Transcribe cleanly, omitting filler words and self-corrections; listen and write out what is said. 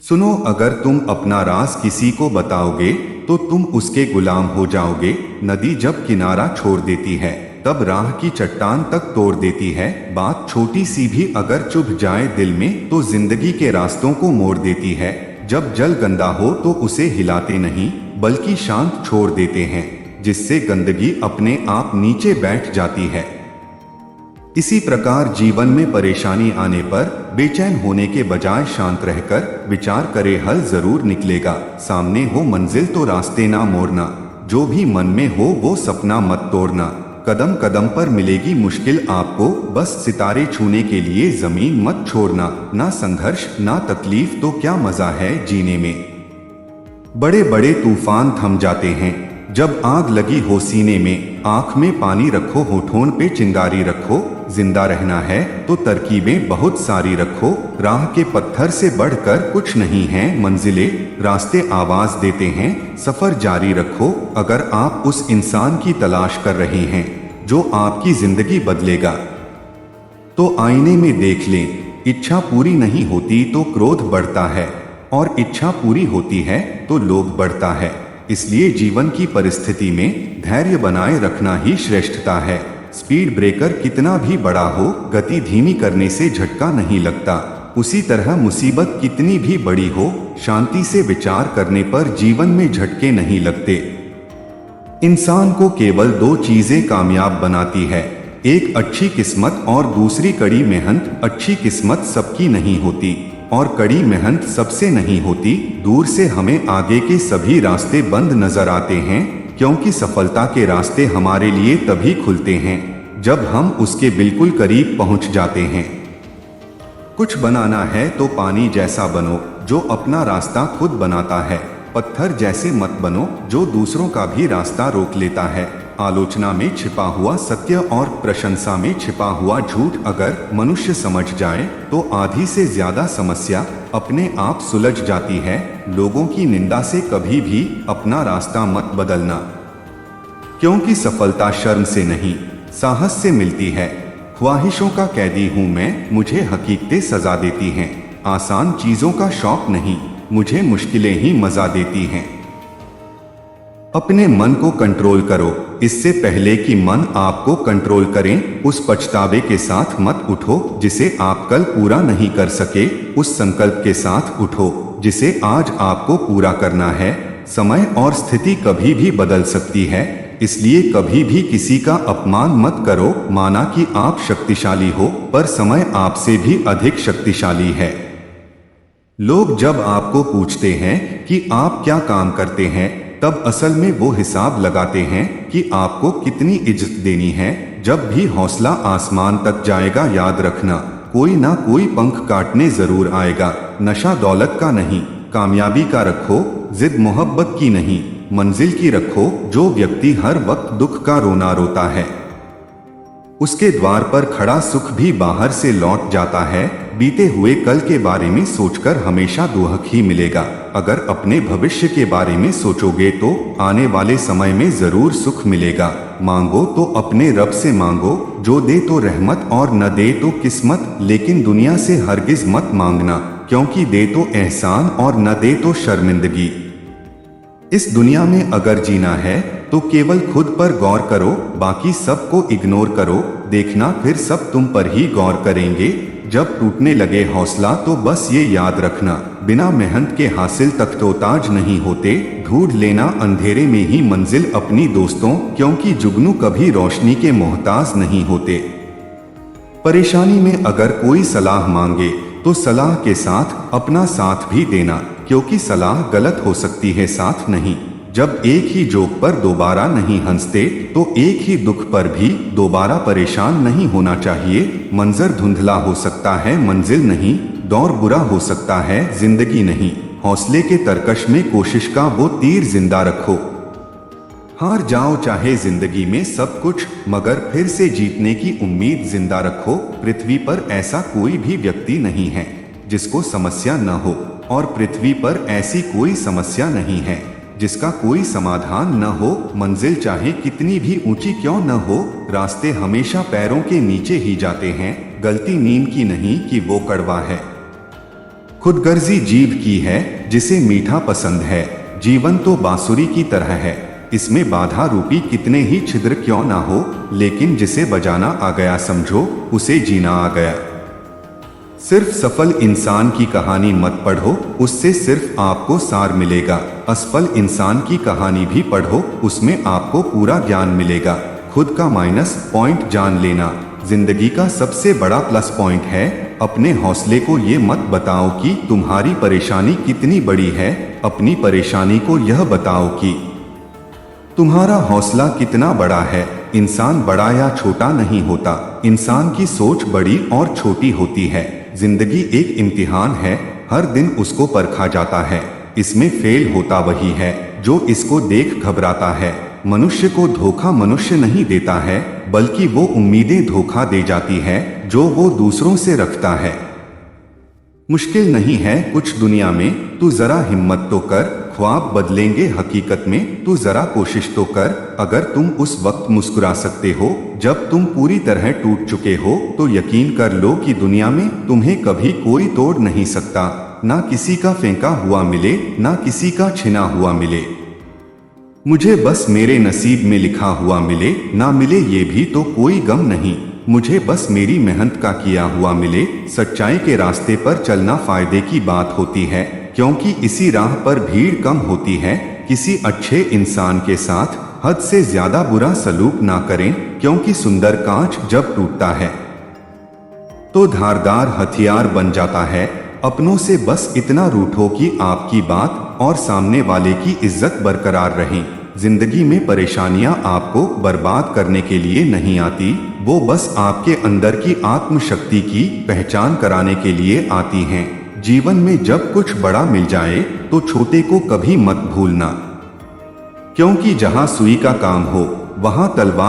सुनो, अगर तुम अपना राज किसी को बताओगे तो तुम उसके गुलाम हो जाओगे। नदी जब किनारा छोड़ देती है तब राह की चट्टान तक तोड़ देती है। बात छोटी सी भी अगर चुभ जाए दिल में तो जिंदगी के रास्तों को मोड़ देती है। जब जल गंदा हो तो उसे हिलाते नहीं बल्कि शांत छोड़ देते हैं, जिससे गंदगी अपने आप नीचे बैठ जाती है। इसी प्रकार जीवन में परेशानी आने पर बेचैन होने के बजाय शांत रहकर विचार करे, हल जरूर निकलेगा। सामने हो मंजिल तो रास्ते ना मोड़ना, जो भी मन में हो वो सपना मत तोड़ना। कदम कदम पर मिलेगी मुश्किल आपको, बस सितारे छूने के लिए जमीन मत छोड़ना। ना संघर्ष ना तकलीफ तो क्या मजा है जीने में। बड़े बड़े तूफान थम जाते हैं जब आग लगी हो सीने में। आंख में पानी रखो, होठों पे चिंगारी रखो। जिंदा रहना है तो तरकीबें बहुत सारी रखो। राह के पत्थर से बढ़कर कुछ नहीं है, मंजिलें रास्ते आवाज देते हैं। सफर जारी रखो अगर आप उस इंसान की तलाश कर रहे हैं जो आपकी जिंदगी बदलेगा। तो आईने में देख लें, इच्छा पूरी नहीं होती तो क्रोध बढ़ता है, और इच्छा पूरी होती है तो लोभ बढ़ता है। इसलिए जीवन की परिस्थिति में धैर्य बनाए रखना ही श्रेष्ठता है। स्पीड ब्रेकर कितना भी बड़ा हो, गति धीमी करने से झटका नहीं लगता। उसी तरह मुसीबत कितनी भी बड़ी हो, शांति से विचार करने पर जीवन में झटके नहीं लगते। इंसान को केवल दो चीजें कामयाब बनाती है, एक अच्छी किस्मत और दूसरी कड़ी मेहनत। अच्छी किस्मत सबकी नहीं होती और कड़ी मेहनत सबसे नहीं होती। दूर से हमें आगे के सभी रास्ते बंद नजर आते हैं, क्योंकि सफलता के रास्ते हमारे लिए तभी खुलते हैं जब हम उसके बिल्कुल करीब पहुंच जाते हैं। कुछ बनाना है तो पानी जैसा बनो जो अपना रास्ता खुद बनाता है। पत्थर जैसे मत बनो जो दूसरों का भी रास्ता रोक लेता है। आलोचना में छिपा हुआ सत्य और प्रशंसा में छिपा हुआ झूठ अगर मनुष्य समझ जाए तो आधी से ज्यादा समस्या अपने आप सुलझ जाती है। लोगों की निंदा से कभी भी अपना रास्ता मत बदलना, क्योंकि सफलता शर्म से नहीं साहस से मिलती है। ख्वाहिशों का कैदी हूँ मैं, मुझे हकीकतें सजा देती हैं। आसान चीजों का शौक नहीं, मुझे मुश्किलें ही मजा देती हैं। अपने मन को कंट्रोल करो इससे पहले कि मन आपको कंट्रोल करें। उस पछतावे के साथ मत उठो जिसे आप कल पूरा नहीं कर सके। उस संकल्प के साथ उठो जिसे आज आपको पूरा करना है। समय और स्थिति कभी भी बदल सकती है, इसलिए कभी भी किसी का अपमान मत करो। माना कि आप शक्तिशाली हो, पर समय आपसे भी अधिक शक्तिशाली है। लोग जब आपको पूछते हैं कि आप क्या काम करते हैं, तब असल में वो हिसाब लगाते हैं कि आपको कितनी इज्जत देनी है। जब भी हौसला आसमान तक जाएगा, याद रखना कोई ना कोई पंख काटने जरूर आएगा। नशा दौलत का नहीं, कामयाबी का रखो। जिद मोहब्बत की नहीं, मंजिल की रखो। जो व्यक्ति हर वक्त दुख का रोना रोता है, उसके द्वार पर खड़ा सुख भी बाहर से लौट जाता है। बीते हुए कल के बारे में सोचकर हमेशा दुख ही मिलेगा। अगर अपने भविष्य के बारे में सोचोगे तो आने वाले समय में जरूर सुख मिलेगा। मांगो तो अपने रब से मांगो, जो दे तो रहमत और न दे तो किस्मत। लेकिन दुनिया से हरगिज मत मांगना, क्योंकि दे तो एहसान और न दे तो शर्मिंदगी। इस दुनिया में अगर जीना है तो केवल खुद पर गौर करो, बाकी सबको इग्नोर करो। देखना फिर सब तुम पर ही गौर करेंगे। जब टूटने लगे हौसला तो बस ये याद रखना, बिना मेहनत के हासिल तख्तोताज नहीं होते। ढूंढ लेना अंधेरे में ही मंजिल अपनी दोस्तों, क्योंकि जुगनू कभी रोशनी के मोहताज नहीं होते। परेशानी में अगर कोई सलाह मांगे तो सलाह के साथ अपना साथ भी देना, क्योंकि सलाह गलत हो सकती है, साथ नहीं। जब एक ही जोक पर दोबारा नहीं हंसते तो एक ही दुख पर भी दोबारा परेशान नहीं होना चाहिए। मंजर धुंधला हो सकता है, मंजिल नहीं। दौर बुरा हो सकता है, जिंदगी नहीं। हौसले के तरकश में कोशिश का वो तीर जिंदा रखो। हार जाओ चाहे जिंदगी में सब कुछ, मगर फिर से जीतने की उम्मीद जिंदा रखो। पृथ्वी पर ऐसा कोई भी व्यक्ति नहीं है जिसको समस्या न हो, और पृथ्वी पर ऐसी कोई समस्या नहीं है जिसका कोई समाधान न हो। मंजिल चाहे कितनी भी ऊंची क्यों न हो, रास्ते हमेशा पैरों के नीचे ही जाते हैं। गलती नींद की नहीं कि वो कड़वा है, खुदगर्जी जीव की है जिसे मीठा पसंद है। जीवन तो बांसुरी की तरह है, इसमें बाधा रूपी कितने ही छिद्र क्यों ना हो, लेकिन जिसे बजाना आ गया समझो उसे जीना आ गया। सिर्फ सफल इंसान की कहानी मत पढ़ो, उससे सिर्फ आपको सार मिलेगा। असफल इंसान की कहानी भी पढ़ो, उसमें आपको पूरा ज्ञान मिलेगा। खुद का माइनस पॉइंट जान लेना जिंदगी का सबसे बड़ा प्लस पॉइंट है। अपने हौसले को ये मत बताओ कि तुम्हारी परेशानी कितनी बड़ी है, अपनी परेशानी को यह बताओ कि तुम्हारा हौसला कितना बड़ा है। इंसान बड़ा या छोटा नहीं होता, इंसान की सोच बड़ी और छोटी होती है। जिंदगी एक इम्तिहान है, हर दिन उसको परखा जाता है। इसमें फेल होता वही है जो इसको देख घबराता है। मनुष्य को धोखा मनुष्य नहीं देता है, बल्कि वो उम्मीदें धोखा दे जाती है जो वो दूसरों से रखता है। मुश्किल नहीं है कुछ दुनिया में, तू जरा हिम्मत तो कर, ख्वाब बदलेंगे हकीकत में, तू जरा कोशिश तो कर। अगर तुम उस वक्त मुस्कुरा सकते हो जब तुम पूरी तरह टूट चुके हो, तो यकीन कर लो कि दुनिया में तुम्हें कभी कोई तोड़ नहीं सकता। ना किसी का फेंका हुआ मिले, ना किसी का छिना हुआ मिले। मुझे बस मेरे नसीब में लिखा हुआ मिले, ना मिले ये भी तो कोई गम नहीं। मुझे बस मेरी मेहनत का किया हुआ मिले। सच्चाई के रास्ते पर चलना फायदे की बात होती है, क्योंकि इसी राह पर भीड़ कम होती है। किसी अच्छे इंसान के साथ हद से ज्यादा बुरा सलूक ना करें, क्योंकि सुंदर कांच जब टूटता है तो धारदार हथियार बन जाता है। अपनों से बस इतना रूठो कि आपकी बात और सामने वाले की इज्जत बरकरार रहे। जिंदगी में परेशानियां आपको बर्बाद करने के लिए नहीं आती, वो बस आपके अंदर की आत्मशक्ति की पहचान कराने के लिए आती हैं। जीवन में जब कुछ बड़ा मिल जाए तो छोटे को कभी मत भूलना, क्योंकि जहां सुई का काम हो वहां तलवार